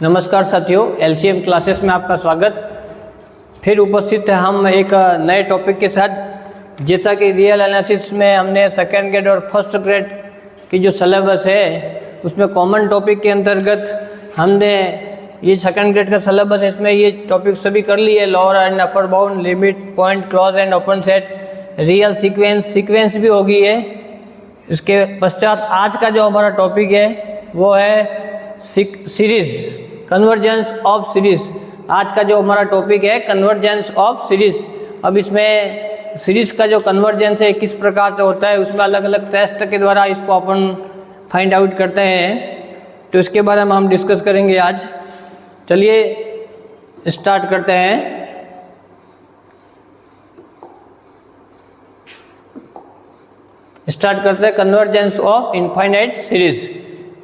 नमस्कार साथियों, LCM classes में आपका स्वागत। फिर उपस्थित है हम एक नए टॉपिक के साथ। जैसा कि रियल एनालिसिस में हमने सेकेंड ग्रेड और फर्स्ट ग्रेड की जो सिलेबस है उसमें कॉमन टॉपिक के अंतर्गत हमने ये सेकेंड ग्रेड का सिलेबस है, इसमें ये टॉपिक सभी कर लिए। Lower and upper bound, limit, point, close and open set, real sequence भी होगी है। इसके पश्चात आज का जो हमारा टॉपिक है वो है सीरीज, कन्वर्जेंस ऑफ सीरीज। आज का जो हमारा टॉपिक है कन्वर्जेंस ऑफ सीरीज। अब इसमें सीरीज का जो कन्वर्जेंस है किस प्रकार से होता है, उसमें अलग अलग टेस्ट के द्वारा इसको अपन फाइंड आउट करते हैं, तो इसके बारे में हम डिस्कस करेंगे आज। चलिए स्टार्ट करते हैं। स्टार्ट करते हैं कन्वर्जेंस ऑफ इनफाइनाइट सीरीज।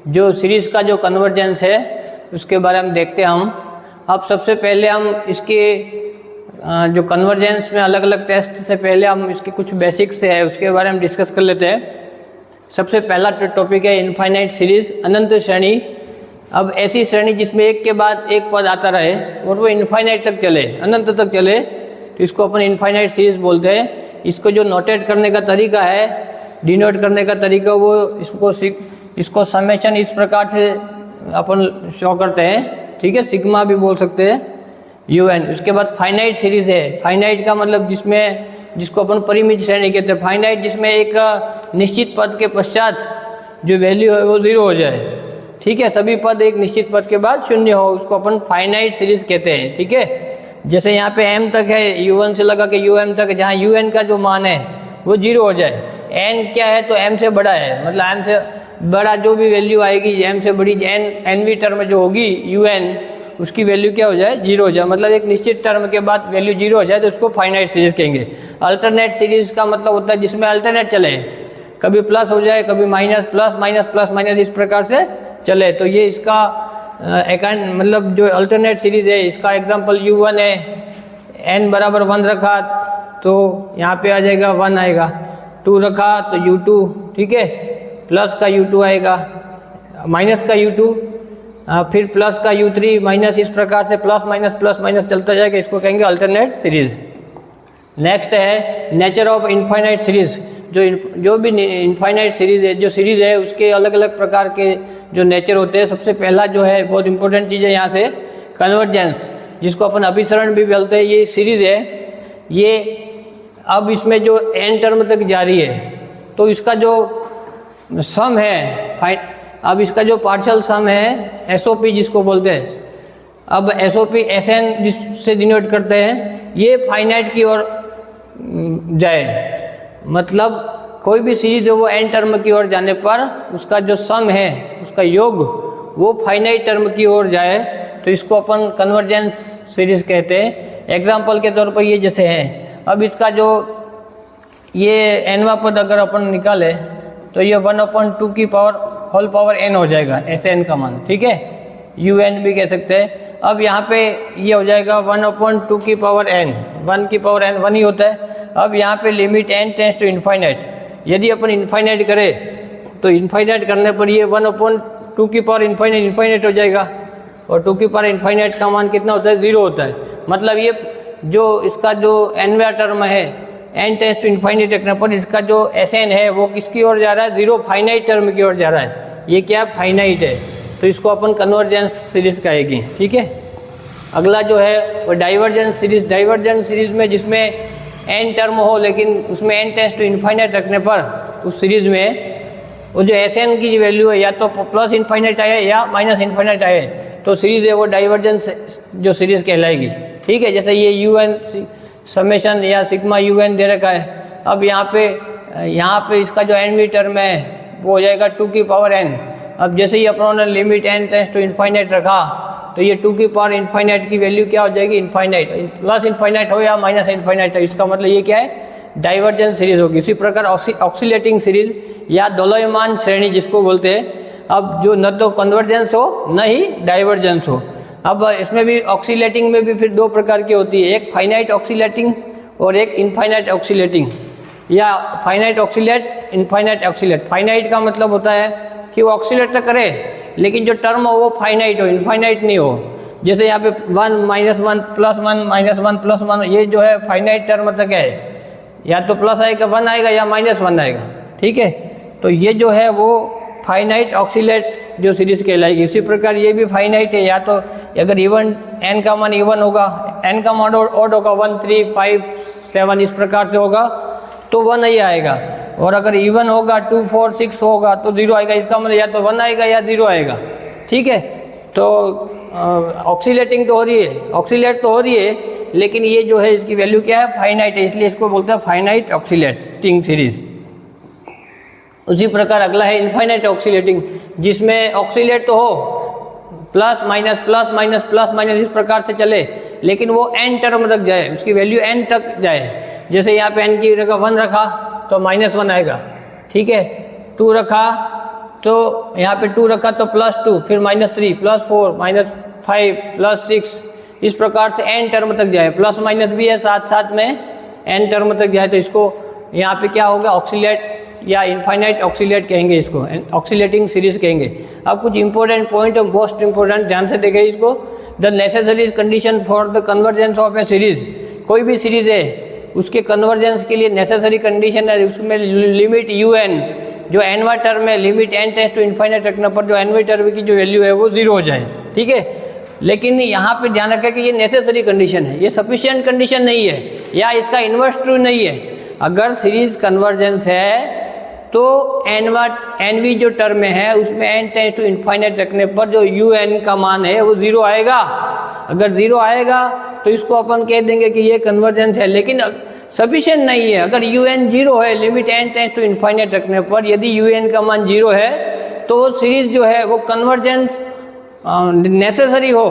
जो सीरीज का जो कन्वर्जेंस है उसके बारे में देखते हैं हम। अब सबसे पहले हम इसके जो कन्वर्जेंस में अलग अलग टेस्ट से पहले हम इसके कुछ बेसिक्स है उसके बारे में डिस्कस कर लेते हैं। सबसे पहला टॉपिक है इनफाइनाइट सीरीज, अनंत श्रेणी। अब ऐसी श्रेणी जिसमें एक के बाद एक पद आता रहे और वो इनफाइनाइट तक चले, अनंत तक चले, तो इसको अपन इनफाइनाइट सीरीज बोलते हैं। इसको जो नोटेट करने का तरीका है, डिनोट करने का तरीका, वो इसको समेशन इस प्रकार से अपन शो करते हैं, ठीक है। सिग्मा भी बोल सकते हैं, UN। उसके बाद फाइनाइट सीरीज है। फाइनाइट का मतलब जिसको अपन परिमित श्रेणी कहते हैं। फाइनाइट जिसमें एक निश्चित पद के पश्चात जो वैल्यू है वो 0 हो जाए, ठीक है। सभी पद एक निश्चित पद के बाद 0 हो, उसको अपन फाइनाइट सीरीज कहते हैं, ठीक है। जैसे यहाँ पे m तक है, U1 से लगा के UM तक, जहाँ UN का जो मान है वो 0 हो जाए। n क्या है तो m से बड़ा है, मतलब m से बड़ा जो भी वैल्यू आएगी, m से बड़ी nवीं टर्म जो होगी UN, उसकी वैल्यू क्या हो जाए, 0 हो जाए। मतलब एक निश्चित टर्म के बाद वैल्यू 0 हो जाए तो उसको फाइनाइट सीरीज कहेंगे। अल्टरनेट सीरीज का मतलब होता है जिसमें अल्टरनेट चले, कभी प्लस हो जाए, कभी minus, plus minus, plus minus, इस प्रकार से चले, तो ये इसका मतलब जो अल्टरनेट सीरीज है इसका एग्जाम्पल U1 है। n बराबर 1 रखा तो यहाँ पे आ जाएगा 1 आएगा, 2 रखा तो U2, ठीक है, प्लस का U2 आएगा, माइनस का U2, फिर प्लस का U3, माइनस, इस प्रकार से प्लस माइनस चलता जाएगा। इसको कहेंगे अल्टरनेट सीरीज। नेक्स्ट है नेचर ऑफ इनफाइनाइट सीरीज। जो भी इनफाइनाइट सीरीज है, जो सीरीज है उसके अलग अलग प्रकार के जो नेचर होते हैं। सबसे पहला जो है बहुत इंपॉर्टेंट चीज़ है यहाँ से कन्वर्जेंस, जिसको अपन अभिसरण भी बोलते हैं। ये सीरीज है, ये अब इसमें जो n टर्म तक जारी है तो इसका जो सम है, अब इसका जो पार्शियल सम है SOP जिसको बोलते हैं, अब SOP SN जिससे डिनोट करते हैं, ये फाइनाइट की ओर जाए। मतलब कोई भी सीरीज है वो n टर्म की ओर जाने पर उसका जो सम है, उसका योग, वो फाइनाइट टर्म की ओर जाए तो इसको अपन कन्वर्जेंस सीरीज कहते हैं। एग्जाम्पल के तौर पर ये जैसे है, अब इसका जो ये nवां पद अगर अपन निकाले तो ये 1/2 की पावर होल पावर n हो जाएगा, ऐसे n का मान, ठीक है, UN भी कह सकते हैं। अब यहाँ पे ये हो जाएगा 1/2 की पावर n, 1 की पावर n 1 ही होता है। अब यहाँ पे limit n tends to infinite. यदि अपन इनफाइनाइट करें तो इनफाइनाइट करने पर ये 1/2 की पावर इनफाइनाइट हो जाएगा, और 2 की पावर इनफाइनाइट का मान कितना होता है, 0 होता है। मतलब ये जो इसका जो nवां टर्म है, n टेंड्स टू इनफाइनाइट रखने पर इसका जो SN है वो किसकी ओर जा रहा है, 0 फाइनाइट टर्म की ओर जा रहा है। ये क्या फाइनाइट है, तो इसको अपन कन्वर्जेंस सीरीज कहेगी, ठीक है। अगला जो है वो डाइवर्जेंस सीरीज। डाइवर्जेंस सीरीज में जिसमें n टर्म हो लेकिन उसमें n टेंड्स टू इनफाइनाइट रखने पर उस सीरीज में वो जो SN की वैल्यू है या तो प्लस इनफाइनाइट आए या माइनस इनफाइनाइट आए, तो सीरीज है वो डाइवर्जेंस जो सीरीज कहलाएगी, ठीक है। जैसे ये UN समेशन या सिग्मा UN दे रखा है। अब यहाँ पे इसका जो nवीं टर्म है वो हो जाएगा 2 की पावर n। अब जैसे ही अपनों ने limit n tends to infinite रखा तो ये 2 की पावर इनफाइनाइट की वैल्यू क्या हो जाएगी, इनफाइनाइट, प्लस इनफाइनाइट हो या माइनस इनफाइनाइट हो, इसका मतलब ये क्या है, डाइवर्जेंस सीरीज होगी। इसी प्रकार ऑक्सीलेटिंग सीरीज या दोलयमान श्रेणी जिसको बोलते हैं। अब जो न तो कन्वर्जेंस हो न ही डाइवर्जेंस हो। अब इसमें भी ऑक्सीलेटिंग में भी फिर 2 प्रकार की होती है, एक फाइनाइट ऑक्सीलेटिंग और एक इनफाइनाइट ऑक्सीलेटिंग, या finite oxalate, infinite oxalate. Finite का मतलब होता है कि वो ऑक्सीलेट तो करे लेकिन जो टर्म हो वो फाइनाइट हो, इनफाइनाइट नहीं हो। जैसे यहाँ पे 1 -1 +1 -1 +1, ये जो है फाइनाइट टर्म तक है, या तो प्लस आएगा 1 आएगा या -1 आएगा, ठीक है। तो ये जो है वो फाइनाइट ऑक्सीलेट जो सीरीज कहलाएगी। इसी प्रकार ये भी फाइनाइट है, या तो अगर इवन n का मान इवन होगा, n का मान ऑड होगा 1 3 5 7 इस प्रकार से होगा तो 1 ही आएगा, और अगर इवन होगा 2 4 6 होगा तो 0 आएगा। इसका मतलब या तो 1 आएगा या 0 आएगा, ठीक है। तो ऑक्सीलेटिंग तो हो रही है, ऑक्सीलेट तो हो रही है, लेकिन ये जो है इसकी वैल्यू क्या है, फाइनाइट है, इसलिए इसको बोलते हैं फाइनाइट ऑक्सीलेटिंग सीरीज। उसी प्रकार अगला है इनफाइनाइट ऑक्सीलेटिंग, जिसमें ऑक्सीलेट तो हो plus minus plus minus plus minus इस प्रकार से चले, लेकिन वो n टर्म तक जाए, उसकी वैल्यू n तक जाए। जैसे यहाँ पे n की जगह 1 रखा तो -1 आएगा, ठीक है। 2 रखा तो यहाँ पे 2 रखा तो +2, फिर -3 +4 -5 +6 इस प्रकार से n टर्म तक जाए। प्लस माइनस भी है साथ साथ में n टर्म तक जाए, तो इसको यहाँ पे क्या होगा, ऑक्सीलेट या इनफाइनाइट ऑक्सीलेट कहेंगे, इसको ऑक्सीलेटिंग सीरीज कहेंगे। अब कुछ इंपॉर्टेंट पॉइंट, मोस्ट इंपॉर्टेंट, ध्यान से देखें इसको। The necessary condition for the convergence of A series, कोई भी सीरीज है उसके कन्वर्जेंस के लिए नेसेसरी कंडीशन है, उसमें लिमिट un जो nवा टर्म है, limit n tends to infinite रखने पर जो nवे टर्म की जो वैल्यू है वो 0 हो जाए, ठीक है। लेकिन यहाँ पे ध्यान रखें कि ये नेसेसरी कंडीशन है, ये सफिशिएंट कंडीशन नहीं है, या इसका इन्वर्स ट्रू नहीं है। अगर सीरीज कन्वर्जेंस है तो nवी जो टर्म है उसमें n टेंड्स टू इनफाइनाइट रखने पर जो un का मान है वो 0 आएगा। अगर 0 आएगा तो इसको अपन कह देंगे कि ये कन्वर्जेंस है, लेकिन सफिशिएंट नहीं है। अगर un 0 है, limit n tends to infinite रखने पर यदि un का मान 0 है तो वो सीरीज जो है वो कन्वर्जेंस नेसेसरी हो,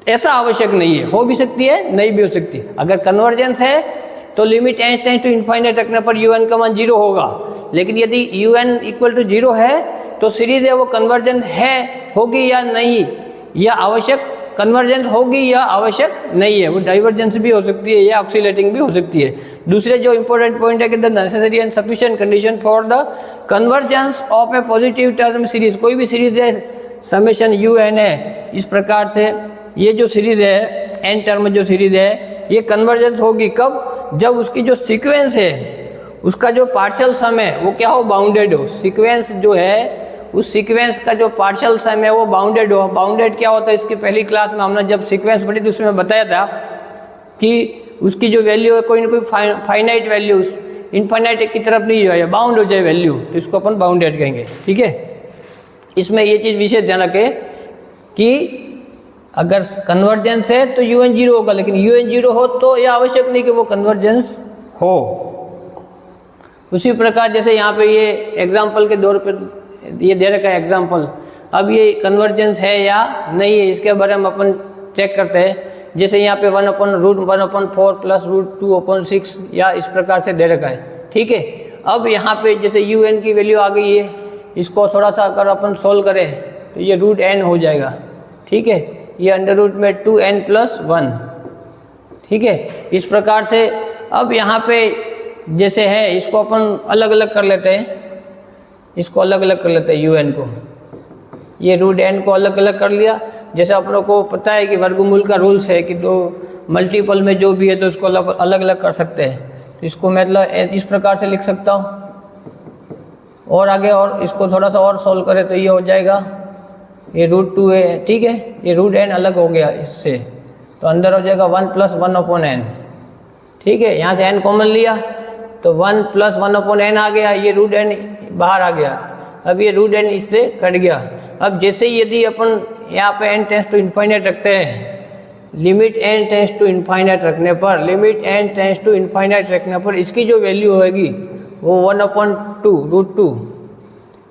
ऐसा आवश्यक नहीं है। हो भी सकती है, नहीं भी हो सकती। अगर कन्वर्जेंस है तो limit n tends to infinite रखने पर un का मान 0 होगा, लेकिन यदि un = 0 है तो सीरीज है वो कन्वर्जेंट है, होगी या नहीं, या आवश्यक कन्वर्जेंट होगी या आवश्यक नहीं है। वो डाइवर्जेंस भी हो सकती है या ऑक्सीलेटिंग भी हो सकती है। दूसरे जो इंपॉर्टेंट पॉइंट है कि the necessary and sufficient condition for the convergence of A positive term series, कोई भी सीरीज है समेशन un है, इस प्रकार से ये जो सीरीज है n टर्म जो सीरीज है ये कन्वर्जेंस होगी कब, जब उसकी जो सीक्वेंस है उसका जो पार्शियल सम है वो क्या हो, बाउंडेड हो। सीक्वेंस जो है उस सीक्वेंस का जो पार्शियल सम है वो बाउंडेड हो। बाउंडेड क्या होता है, इसकी पहली क्लास में हमने जब सीक्वेंस पढ़ी थी उसमें बताया था कि उसकी जो वैल्यू है कोई ना कोई फाइनाइट वैल्यू इनफाइनाइट की तरफ नहीं जाए, बाउंड हो जाए वैल्यू, तो इसको अपन बाउंडेड कहेंगे, ठीक है। इसमें ये चीज़ विशेष ध्यान रखें कि अगर कन्वर्जेंस है तो un 0 होगा, लेकिन un 0 हो तो यह आवश्यक नहीं कि वो कन्वर्जेंस हो। उसी प्रकार जैसे यहाँ पे ये एग्जाम्पल के दौर पर ये दे रखा है एग्जाम्पल, अब ये कन्वर्जेंस है या नहीं है इसके बारे में अपन चेक करते हैं। जैसे यहाँ पे 1/√1/4 प्लस √2/6 या इस प्रकार से दे रखा है, ठीक है। अब यहाँ पे जैसे un की वैल्यू आ गई है, इसको थोड़ा सा अगर अपन सोल्व करें तो ये √n हो जाएगा, ठीक है। ये अंडर रूट में 2n+1, ठीक है। इस प्रकार से अब यहाँ पे जैसे है इसको अपन अलग अलग कर लेते हैं, इसको अलग अलग कर लेते हैं un को, ये √n को अलग अलग कर लिया। जैसे आप लोग को पता है कि वर्गमूल का रूल्स है कि दो मल्टीपल में जो भी है तो उसको अलग अलग कर सकते हैं। तो इसको मतलब इस प्रकार से लिख सकता हूँ, और आगे और इसको थोड़ा सा और सोल्व करें तो ये हो जाएगा, ये √2 है, ठीक है। ये √n अलग हो गया इससे, तो अंदर हो जाएगा 1 + 1/n, ठीक है। यहाँ से n कॉमन लिया तो 1 + 1/n आ गया, ये √n बाहर आ गया। अब ये √n इससे कट गया। अब जैसे यदि अपन यहाँ पे n टेंड्स टू इनफाइनाइट रखते हैं, limit n tends to infinite रखने पर, limit n tends to infinite रखने पर इसकी जो वैल्यू होगी वो 1/2 √2,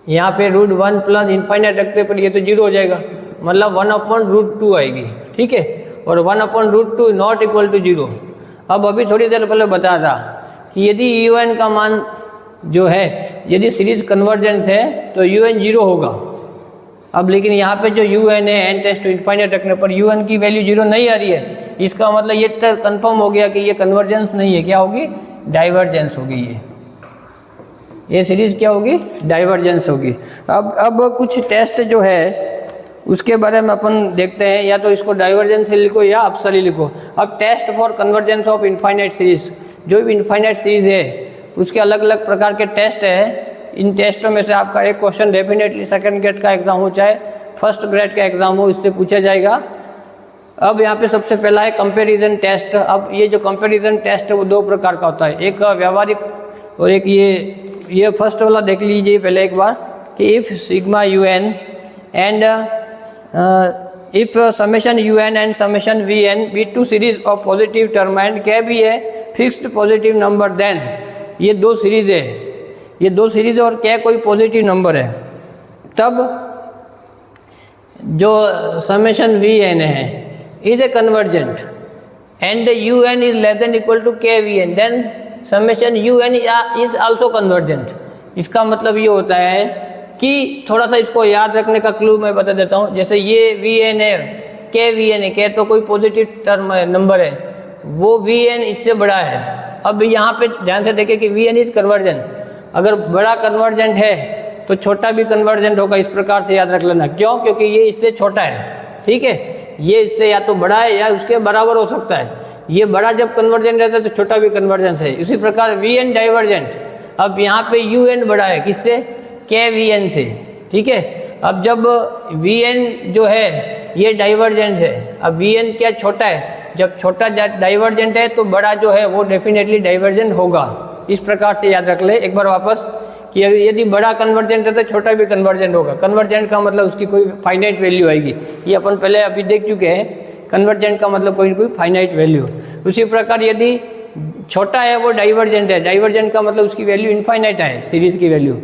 यहाँ पे √1 प्लस इनफाइनाइट रखते पर ये तो 0 हो जाएगा, मतलब 1/√2 आएगी, ठीक है। और 1/√2 नॉट इक्वल टू 0। अब अभी थोड़ी देर पहले बताया था कि यदि un का मान जो है, यदि सीरीज कन्वर्जेंस है तो un 0 होगा। अब लेकिन यहाँ पे जो un है n टेंड्स टू इनफाइनाइट रखने पर un की वैल्यू 0 नहीं आ रही है, इसका मतलब ये तो कन्फर्म हो गया कि ये कन्वर्जेंस नहीं है, क्या होगी, डाइवर्जेंस होगी ये। ये सीरीज क्या होगी, डाइवर्जेंस होगी। अब कुछ टेस्ट जो है उसके बारे में अपन देखते हैं, या तो इसको डाइवर्जेंस से लिखो या अपसली लिखो। अब test for convergence of infinite series, जो भी इनफाइनाइट सीरीज है उसके अलग अलग प्रकार के टेस्ट है। इन टेस्टों में से आपका एक क्वेश्चन डेफिनेटली सेकंड ग्रेड का एग्जाम हो चाहे फर्स्ट ग्रेड का एग्जाम हो, इससे पूछा जाएगा। अब यहाँ पे सबसे पहला है कंपैरिजन टेस्ट। अब ये जो कंपैरिजन टेस्ट है वो दो प्रकार का होता है, एक व्यावहारिक और एक ये फर्स्ट वाला देख लीजिए पहले एक बार कि if sigma u n and if summation u n and summation v n be two series of positive term and क्या भी है फिक्स्ड पॉजिटिव नंबर, देन ये दो सीरीज है, ये दो सीरीज और क्या कोई पॉजिटिव नंबर है, तब जो समेशन वी एन है is a convergent and u n is less than equal to k v n, then summation u n is also convergent. इसका मतलब ये होता है कि थोड़ा सा इसको याद रखने का क्लू मैं बता देता हूँ। जैसे ये वी एन है, के वी एन है, के तो कोई पॉजिटिव टर्म है, नंबर है, वो वी एन इससे बड़ा है। अब यहाँ पे ध्यान से देखें कि वी एन इज कन्वर्जेंट, अगर बड़ा कन्वर्जेंट है तो छोटा भी कन्वर्जेंट होगा। इस प्रकार से याद रख लेना, क्यों? क्योंकि ये इससे छोटा है, ठीक है, ये इससे या तो बड़ा है या उसके बराबर हो सकता है। ये बड़ा जब कन्वर्जेंट रहता है तो छोटा भी कन्वर्जेंस है। इसी प्रकार वी एन डाइवर्जेंट, अब यहाँ पे यू एन बड़ा है किससे, के वी एन से, ठीक है। अब जब वी एन जो है ये डाइवर्जेंट है, अब वी एन क्या छोटा है, जब छोटा डाइवर्जेंट है तो बड़ा जो है वो डेफिनेटली डाइवर्जेंट होगा। इस प्रकार से याद रख ले एक बार वापस कि यदि बड़ा कन्वर्जेंट है तो छोटा भी कन्वर्जेंट होगा। कन्वर्जेंट का मतलब उसकी कोई फाइनाइट वैल्यू आएगी, ये अपन पहले अभी देख चुके हैं। कन्वर्जेंट का मतलब कोई कोई फाइनाइट वैल्यू। उसी प्रकार यदि छोटा है वो डाइवर्जेंट है, डाइवर्जेंट का मतलब उसकी वैल्यू इनफाइनाइट है, सीरीज की वैल्यू।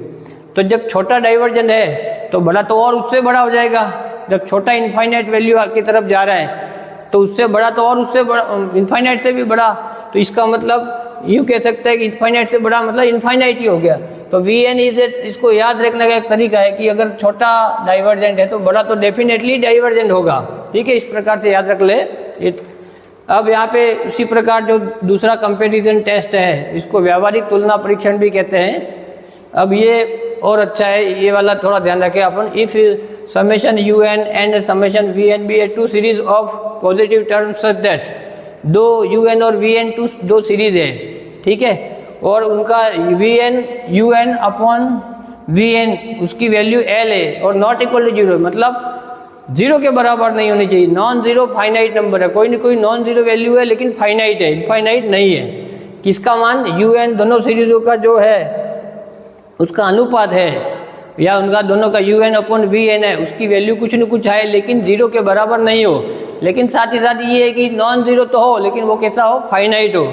तो जब छोटा डाइवर्जेंट है तो बड़ा तो और उससे बड़ा हो जाएगा। जब छोटा इनफाइनाइट वैल्यू की तरफ जा रहा है तो उससे बड़ा तो और उससे बड़ा, इनफाइनाइट से भी बड़ा। तो इसका मतलब यूँ कह सकते हैं कि इनफाइनाइट से बड़ा मतलब इनफाइनाइट ही हो गया। तो वी एन इज, इसको याद रखने का एक तरीका है कि अगर छोटा डाइवर्जेंट है तो बड़ा तो डेफिनेटली डाइवर्जेंट होगा, ठीक है। इस प्रकार से याद रख ले। अब यहाँ पे उसी प्रकार जो दूसरा कंपैरिजन टेस्ट है इसको व्यावहारिक तुलना परीक्षण भी कहते हैं। अब ये और अच्छा है, ये वाला थोड़ा ध्यान रखें अपन। If summation u n and summation v n be a two series of positive term such that, दो यू एन और वी एन दो सीरीज है, ठीक है, और उनका v n u n upon v n उसकी वैल्यू एल है और नॉट इक्वल टू जीरो, मतलब जीरो के बराबर नहीं होनी चाहिए। नॉन जीरो फाइनाइट नंबर है, कोई ना कोई नॉन जीरो वैल्यू है लेकिन फाइनाइट है, इनफाइनाइट नहीं है। किसका मान, यू एन दोनों सीरीजों का जो है उसका अनुपात है, या उनका दोनों का u n upon v n है, उसकी वैल्यू कुछ न कुछ आए लेकिन जीरो के बराबर नहीं हो। लेकिन साथ ही साथ ये है कि नॉन जीरो तो हो लेकिन वो कैसा हो, फाइनाइट हो।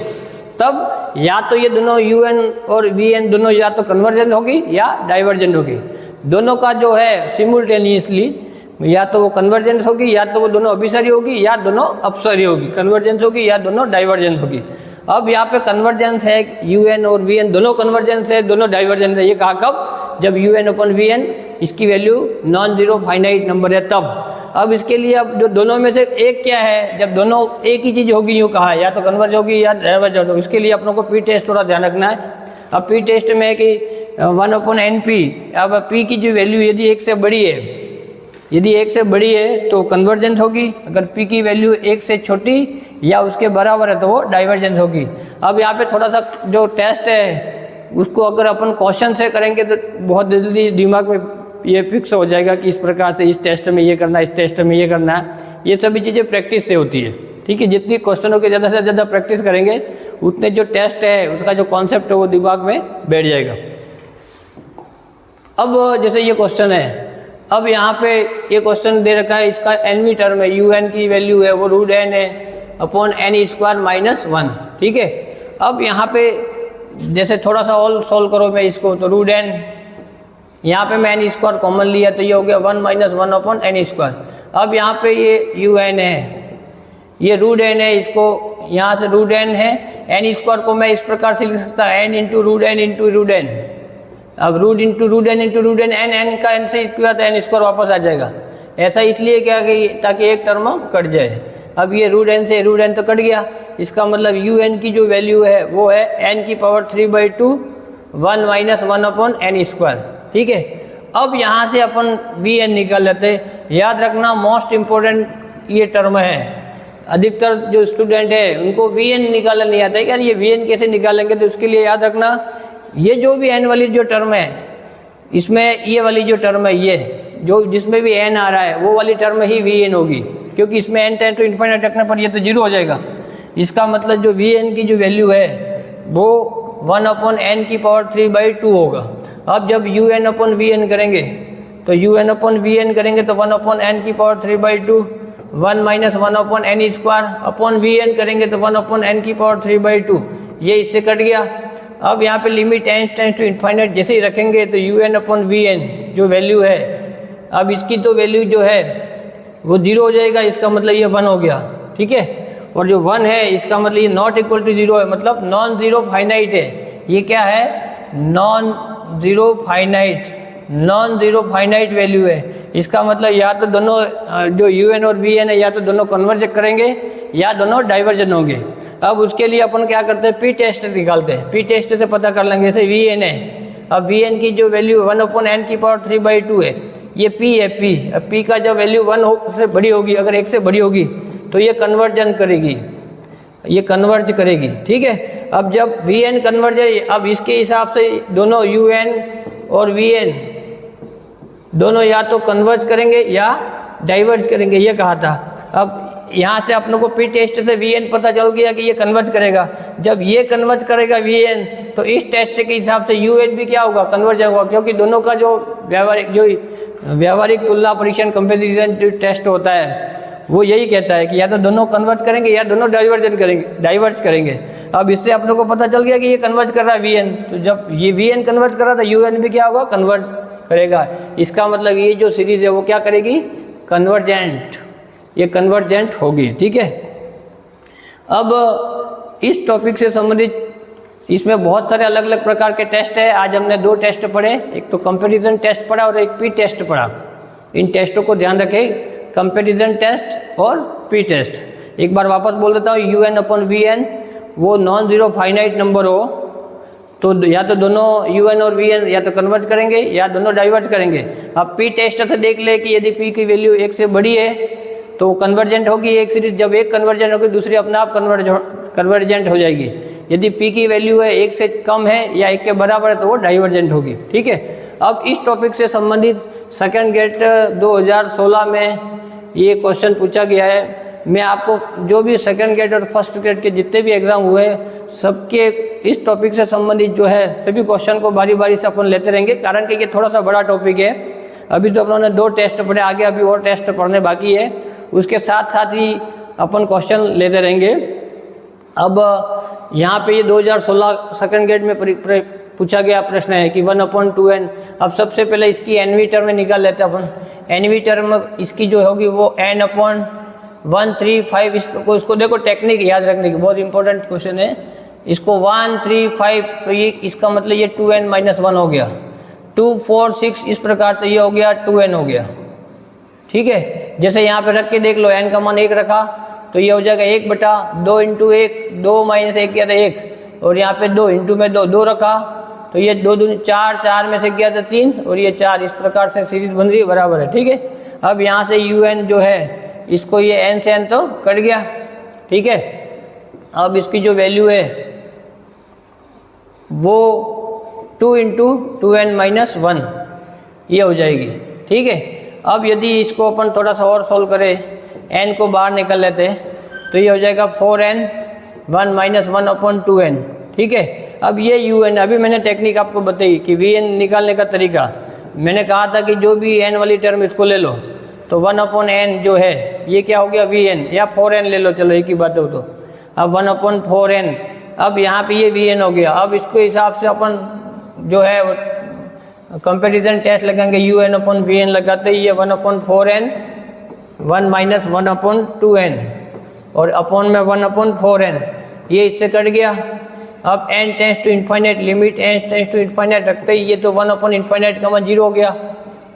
तब या तो ये दोनों यू एन और वी एन दोनों या तो कन्वर्जेंट होगी या डाइवर्जेंट होगी। दोनों का जो है सिमुल्टेनियसली या तो वो कन्वर्जेंस होगी या तो वो दोनों अभिसारी होगी या दोनों अपसारी होगी, कन्वर्जेंस होगी या दोनों डाइवर्जेंस होगी। अब यहाँ पे कन्वर्जेंस है, यू एन और वी एन दोनों कन्वर्जेंस है, दोनों डाइवर्जेंस है। ये कहा कब, जब u n upon v n इसकी value non zero finite number है तब। अब इसके लिए अब जो दोनों में से एक क्या है, जब दोनों एक ही चीज़ होगी, यूँ कहा या तो कन्वर्ज होगी या डाइवर्जेंट होगी। इसके लिए अपनों को पी टेस्ट थोड़ा ध्यान रखना है। अब पी टेस्ट में है कि 1/n/p, अब p की जो वैल्यू यदि एक से बड़ी है, यदि एक से बड़ी है तो कन्वर्जेंट होगी, अगर p की वैल्यू एक से छोटी या उसके बराबर है तो वो डाइवर्जेंट होगी। अब यहाँ पे थोड़ा सा जो टेस्ट है उसको अगर अपन क्वेश्चन से करेंगे तो बहुत जल्दी दिमाग में ये फिक्स हो जाएगा कि इस प्रकार से इस टेस्ट में ये करना है, इस टेस्ट में ये करना है। ये सभी चीज़ें प्रैक्टिस से होती है, ठीक है। जितनी क्वेश्चनों की ज़्यादा से ज़्यादा प्रैक्टिस करेंगे उतने जो टेस्ट है उसका जो कॉन्सेप्ट है वो दिमाग में बैठ जाएगा। अब जैसे ये क्वेश्चन है, अब यहाँ पे ये क्वेश्चन दे रखा है, इसका एनवी टर्म है, यू एन की वैल्यू है वो रूट एन है अपॉन एन स्क्वायर माइनस 1, ठीक है। अब यहाँ पे जैसे थोड़ा सा और सॉल्व करो मैं इसको, तो रूट एन, यहाँ पे मैं एन स्क्वायर कॉमन लिया तो ये हो गया 1 - 1 अपॉन एन स्क्वायर। अब यहाँ पे ये यू एन है, ये रूट एन है, इसको यहाँ से रूट एन है, एन स्क्वायर को मैं इस प्रकार से लिख सकता हूँ n into root n into root n. अब root into root n into root n, n का एन से किया तो एन स्क्वायर वापस आ जाएगा। ऐसा इसलिए क्या कि ताकि एक टर्म कट जाए। अब ये रूट एन से रूट एन तो कट गया, इसका मतलब यू एन की जो वैल्यू है वो है n की पावर 3/2 1 माइनस 1/n²। ठीक है, अब यहाँ से अपन Vn निकाल लेते हैं। याद रखना मोस्ट इम्पोर्टेंट ये टर्म है। अधिकतर जो स्टूडेंट है उनको Vn निकालना नहीं आता है। यार ये Vn कैसे निकालेंगे, तो उसके लिए याद रखना ये जो भी n वाली जो टर्म है, इसमें ये वाली जो टर्म है, ये जो जिसमें भी n आ रहा है वो वाली टर्म ही Vn होगी, क्योंकि इसमें n टेंड टू इन्फिनिटी रखने पर ये तो 0 हो जाएगा। इसका मतलब जो Vn की जो वैल्यू है वो 1/n⁴/2 होगा। अब जब un/Vn करेंगे तो un/Vn करेंगे तो 1/n⁴/2, 1 माइनस 1/n²/Vn करेंगे तो 1/n⁴/2, ये इससे कट गया। अब यहाँ पे limit n tends to infinity जैसे ही रखेंगे तो un/Vn जो वैल्यू है, अब इसकी तो वैल्यू जो है वो 0 हो जाएगा, इसका मतलब ये 1 हो गया। ठीक है, और जो 1 है इसका मतलब ये नॉट इक्वल टू 0 है, मतलब नॉन ज़ीरो फाइनाइट है। ये क्या है, नॉन ज़ीरो फाइनाइट वैल्यू है। इसका मतलब या तो दोनों जो un और Vn है या तो दोनों कन्वर्ज करेंगे या दोनों डाइवर्जन होंगे। अब उसके लिए अपन क्या करते हैं, पी टेस्ट निकालते हैं। पी टेस्ट से पता कर लेंगे, जैसे Vn है, अब Vn की जो वैल्यू 1/n⁴/2 है, ये P है। P, अब P का जब वैल्यू 1 से बड़ी होगी, अगर 1 से बड़ी होगी तो ये कन्वर्जन करेगी, ये कन्वर्ज करेगी। ठीक है, अब जब Vn कन्वर्ज है, अब इसके हिसाब से दोनों un और Vn दोनों या तो कन्वर्ज करेंगे या डाइवर्ज करेंगे, ये कहा था। अब यहाँ से अपनों को पी टेस्ट से Vn पता चल गया कि ये कन्वर्ज करेगा। जब ये कन्वर्ज करेगा Vn, तो इस टेस्ट के हिसाब से un भी क्या होगा, कन्वर्ज होगा, क्योंकि दोनों का जो व्यावहारिक तुलना परीक्षण कंपैरिजन जो टेस्ट होता है वो यही कहता है कि या तो दोनों कन्वर्ज करेंगे या दोनों डाइवर्ज करेंगे। अब इससे अपनों को पता चल गया कि ये कन्वर्ज कर रहा है Vn, तो जब ये Vn कन्वर्ज कर रहा था un भी क्या होगा, कन्वर्ज करेगा। इसका मतलब ये जो सीरीज है वो क्या करेगी, कन्वर्जेंट, ये कन्वर्जेंट होगी। ठीक है, अब इस टॉपिक से संबंधित इसमें बहुत सारे अलग अलग प्रकार के टेस्ट है। आज हमने 2 टेस्ट पढ़े, एक तो कंपैरिजन टेस्ट पढ़ा और एक पी टेस्ट पढ़ा। इन टेस्टों को ध्यान रखें, कंपैरिजन टेस्ट और पी टेस्ट। एक बार वापस बोल देता हूँ, un/Vn वो नॉन ज़ीरो फाइनाइट नंबर हो तो या तो दोनों un और Vn या तो कन्वर्ज करेंगे या दोनों डाइवर्ज करेंगे। अब पी टेस्ट से देख ले कि यदि p की वैल्यू 1 से बड़ी है तो कन्वर्जेंट होगी एक सीरीज, जब एक कन्वर्जेंट होगी दूसरी अपने आप कन्वर्जेंट हो जाएगी। यदि p की वैल्यू है 1 से कम है या 1 के बराबर है तो वो डाइवर्जेंट होगी। ठीक है, अब इस टॉपिक से संबंधित सेकंड गेट 2016 में ये क्वेश्चन पूछा गया है। मैं आपको जो भी सेकंड गेट और फर्स्ट गेट के जितने भी एग्ज़ाम हुए सबके इस टॉपिक से संबंधित जो है सभी क्वेश्चन को बारी बारी से अपन लेते रहेंगे, कारण कि ये थोड़ा सा बड़ा टॉपिक है। अभी तो अपनों ने 2 टेस्ट पढ़े, आगे अभी और टेस्ट पढ़ने बाकी है, उसके साथ साथ ही अपन क्वेश्चन लेते रहेंगे। अब यहाँ पे ये 2016 सेकंड गेट में पूछा गया प्रश्न है कि 1/2n। अब सबसे पहले इसकी एनवी टर्म में निकाल लेते हैं अपन। एनवी टर्म इसकी जो होगी वो n/135। इसको देखो, टेक्निक याद रखने की, बहुत इंपॉर्टेंट क्वेश्चन है। इसको 135 तो ये इसका मतलब ये 2n-1 हो गया, 2 4 6 इस प्रकार, तो ये हो गया 2n हो गया। ठीक है, जैसे यहाँ पे रख के देख लो, n का मान 1 रखा तो ये हो जाएगा 1/2 × 1, 2 - 1 किया था 1, और यहाँ पे 2 इंटू में 2 रखा तो ये 2 दूनी 4, 4 में से किया था 3 और ये 4, इस प्रकार से सीरीज बन रही है, बराबर है। ठीक है, अब यहाँ से un जो है इसको ये n से n तो कट गया। ठीक है, अब इसकी जो वैल्यू है वो 2 × 2n-1 ये हो जाएगी। ठीक है, अब यदि इसको अपन थोड़ा सा और सॉल्व करें, n को बाहर निकल लेते तो ये हो जाएगा 4n1-1/2n। ठीक है, अब ये un, अभी मैंने टेक्निक आपको बताई कि Vn निकालने का तरीका। मैंने कहा था कि जो भी n वाली टर्म इसको ले लो तो 1/n जो है ये क्या हो गया Vn, या 4n ले लो, चलो एक ही बात हो तो। अब 1/4n, अब यहाँ पे ये Vn हो गया। अब इसके हिसाब से अपन जो है कंपैरिजन टेस्ट लगाएंगे, un/Vn लगाते ही ये 1/4n 1 - 1/2n और अपॉन में 1/4n, ये इससे कट गया। अब n tends to infinite, limit n tends to infinite रखते ही ये तो 1/∞ का मान 0 हो गया,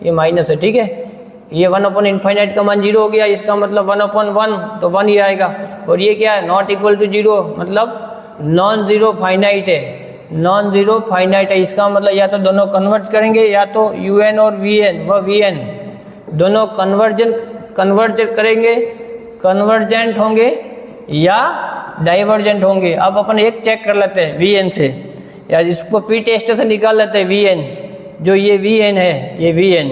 ये माइनस है। ठीक है, ये 1/∞ का मान 0 हो गया, इसका मतलब 1/1 तो 1 ही आएगा। और ये क्या है, नॉट इक्वल टू 0, मतलब नॉन ज़ीरो फाइनाइट है। नॉन जीरो फाइनाइट है। इसका मतलब या तो दोनों कन्वर्ज करेंगे या तो UN और VN व VN दोनों कन्वर्ज करेंगे, कन्वर्जेंट होंगे या डाइवर्जेंट होंगे। अब अपन एक चेक कर लेते हैं VN से, या इसको पी टेस्ट से निकाल लेते हैं VN, जो ये VN है, ये VN,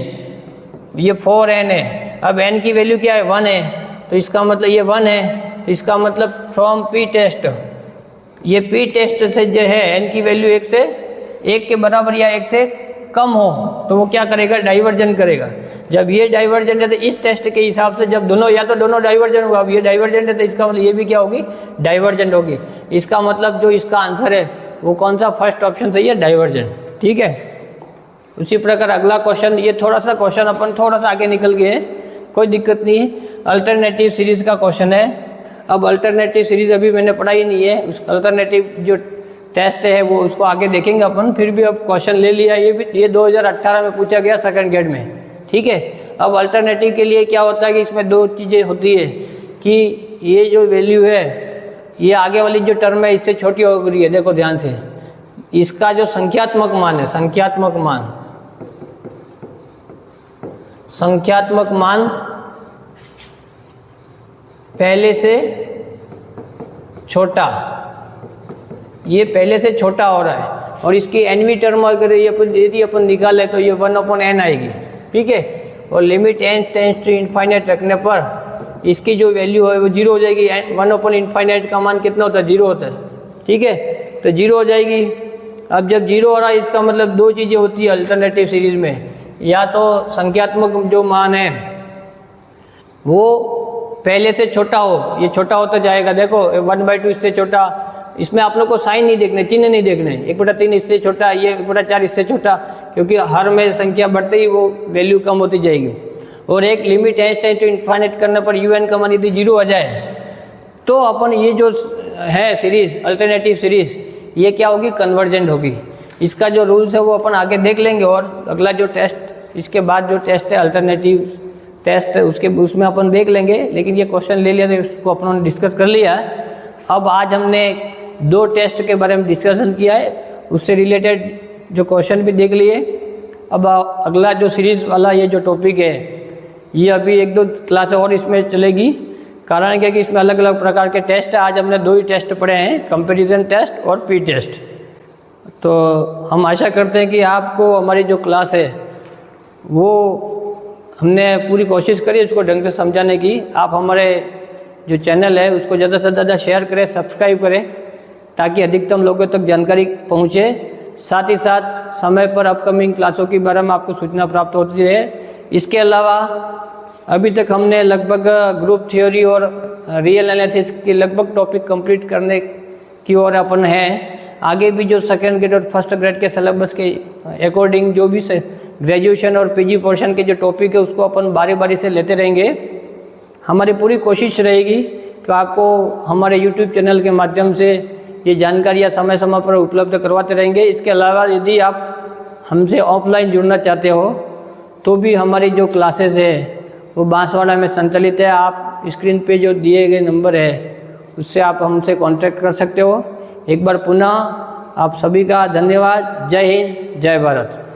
ये 4N है। अब N की वैल्यू क्या है, 1 है, तो इसका मतलब ये 1 है, तो इसका मतलब फ्रॉम पी टेस्ट, ये पी टेस्ट से जो है N की वैल्यू 1 के बराबर या 1 से कम हो तो वो क्या करेगा, डाइवर्जन करेगा। जब ये डाइवर्जेंट है तो इस टेस्ट के हिसाब से जब दोनों या तो दोनों डाइवर्जन होगा, अब ये डाइवर्जेंट है तो इसका मतलब ये भी क्या होगी, डाइवर्जेंट होगी। इसका मतलब जो इसका आंसर है वो कौन सा, फर्स्ट ऑप्शन सही है, डाइवर्जेंट। ठीक है। उसी प्रकार अगला क्वेश्चन, ये थोड़ा सा क्वेश्चन अपन थोड़ा सा आगे निकल गए, कोई दिक्कत नहीं है। अल्टरनेटिव सीरीज का क्वेश्चन है। अब अल्टरनेटिव सीरीज अभी मैंने पढ़ाई नहीं है, उस अल्टरनेटिव जो टेस्ट है वो उसको आगे देखेंगे अपन। फिर भी अब क्वेश्चन ले लिया, ये 2018 में पूछा गया सेकंड ग्रेड में। ठीक है। अब अल्टरनेटिव के लिए क्या होता है कि इसमें दो चीज़ें होती है कि ये जो वैल्यू है, ये आगे वाली जो टर्म है इससे छोटी हो रही है, देखो ध्यान से, इसका जो संख्यात्मक मान है, संख्यात्मक मान पहले से छोटा, ये पहले से छोटा हो रहा है, और इसकी एनवी टर्म अगर यदि अपन निकाले तो ये 1/n आएगी। ठीक है। और limit n tends to infinite रखने पर इसकी जो वैल्यू है वो 0 हो जाएगी। 1/∞ का मान कितना होता है, 0 होता है। ठीक है। तो 0 हो जाएगी। अब जब 0 हो रहा है इसका मतलब दो चीज़ें होती है अल्टरनेटिव सीरीज में, या तो संख्यात्मक जो मान है वो पहले से छोटा हो, ये छोटा होता जाएगा, देखो 1/2 इससे छोटा, इसमें आप लोग को साइन नहीं देखने, चिन्ह नहीं देखने, 1/3 इससे छोटा, ये 1/4 इससे छोटा, क्योंकि हर में संख्या बढ़ते ही वो वैल्यू कम होती जाएगी। और एक लिमिट है टू इनफाइनाइट करने पर UN का मान यदि 0 आ जाए तो अपन ये जो है सीरीज, अल्टरनेटिव सीरीज, ये क्या होगी, कन्वर्जेंट होगी। इसका जो रूल्स है वो अपन आगे देख लेंगे। और अगला जो टेस्ट, इसके बाद जो टेस्ट है अल्टरनेटिव टेस्ट, उसमें अपन देख लेंगे। लेकिन ये क्वेश्चन ले लिया तो उसको अपन ने डिस्कस कर लिया। अब आज हमने 2 टेस्ट के बारे में डिस्कशन किया है, उससे रिलेटेड जो क्वेश्चन भी देख लिए। अब अगला जो सीरीज वाला ये जो टॉपिक है, ये अभी 1-2 क्लास और इसमें चलेगी। कारण क्या कि इसमें अलग अलग प्रकार के टेस्ट है। आज हमने 2 ही टेस्ट पढ़े हैं, कंपैरिजन टेस्ट और पी टेस्ट। तो हम आशा करते हैं कि आपको हमारी जो क्लास है वो हमने पूरी कोशिश करी उसको ढंग से समझाने की। आप हमारे जो चैनल है उसको ज़्यादा से ज़्यादा शेयर करें, सब्सक्राइब करें, ताकि अधिकतम लोगों तक जानकारी पहुँचे। साथ ही साथ समय पर अपकमिंग क्लासों के बारे में आपको सूचना प्राप्त होती रहे। इसके अलावा अभी तक हमने लगभग ग्रुप थ्योरी और रियल एनालिसिस के लगभग टॉपिक कंप्लीट करने की ओर अपन हैं। आगे भी जो सेकेंड ग्रेड और फर्स्ट ग्रेड के सिलेबस के अकॉर्डिंग जो भी ग्रेजुएशन और PG पोर्शन के जो टॉपिक है उसको अपन बारी बारी से लेते रहेंगे। हमारी पूरी कोशिश रहेगी कि आपको हमारे YouTube चैनल के माध्यम से ये जानकारियाँ समय समय पर उपलब्ध करवाते रहेंगे। इसके अलावा यदि आप हमसे ऑफलाइन जुड़ना चाहते हो तो भी हमारी जो क्लासेस है वो बांसवाड़ा में संचालित है। आप स्क्रीन पे जो दिए गए नंबर है उससे आप हमसे कांटेक्ट कर सकते हो। एक बार पुनः आप सभी का धन्यवाद। जय हिंद, जय भारत।